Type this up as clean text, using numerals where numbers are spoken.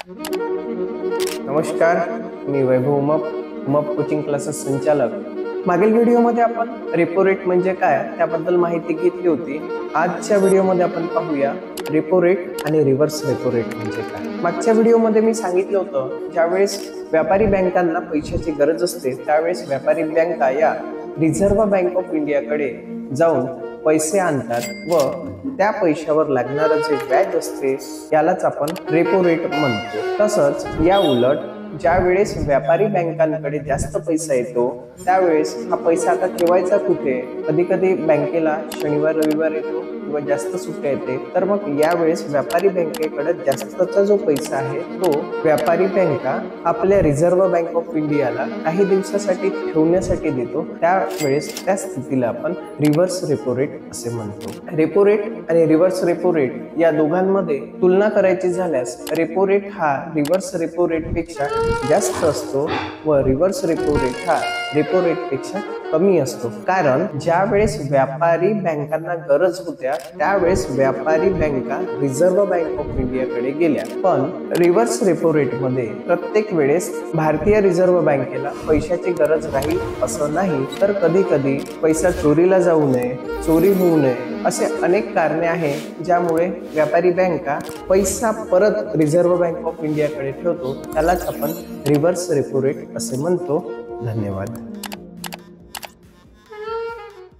नमस्कार, मी वैभव Umap coaching classes संचालक। मागील व्हिडिओमध्ये आपण रेपो रेट म्हणजे काय त्याबद्दल माहिती घेतली होती। आजच्या व्हिडिओमध्ये आपण पाहूया रेपो रेट आणि रिव्हर्स रेपो रेट म्हणजे काय। मागच्या व्हिडिओमध्ये मी सांगितलं होतं ज्यावेळेस व्यापारी बँकांना पैशाची गरज असते त्यावेळेस व्यापारी बँका या रिझर्व्ह बँक ऑफ इंडियाकडे जाऊन पैसे आणतात व त्या पैशावर लागणारं जे व्याज असते यालाच आपण रेपो रेट म्हणतो। तसंच या उलट ज्या वेळेस व्यापारी बँकांकडे जास्त पैसा येतो त्यावेळेस हा पैसा आता ठेवायचा कुठे, कधी कधी बँकेला शनिवार रविवार येतो किंवा जास्त सुट्ट्या येते, तर मग यावेळेस व्यापारी बँकेकडे जास्तचा जो पैसा आहे तो व्यापारी बँका आपल्या रिझर्व्ह बँक ऑफ इंडियाला काही दिवसासाठी ठेवण्यासाठी देतो। त्यावेळेस त्या स्थितीला आपण रिव्हर्स रेपो रेट असे म्हणतो। रेपो रेट आणि रिव्हर्स रेपो रेट या दोघांमध्ये तुलना करायची झाल्यास रेपो रेट हा रिव्हर्स रेपो रेट पेक्षा जास्त असतो व रिव्हर्स रेपो रेट हा रेपो रेट पेक्षा कमी असतो। कारण ज्या वेळेस व्यापारी बँकांना गरज होत्या त्यावेळेस व्यापारी बँका रिझर्व्ह बँक ऑफ इंडियाकडे गेल्या, पण रिव्हर्स रेपो रेट मध्ये प्रत्येक वेळेस भारतीय रिझर्व्ह बँकेला पैशाची गरज राहील असं नाही, तर कधी कधी पैसा चोरीला जाऊ नये, चोरी होऊ नये असे अनेक कारणे आहे ज्यामुळे व्यापारी बँका पैसा परत रिझर्व्ह बँक ऑफ इंडियाकडे ठेवतो, त्यालाच आपण रिव्हर्स रेपो रेट असे म्हणतो। धन्यवाद।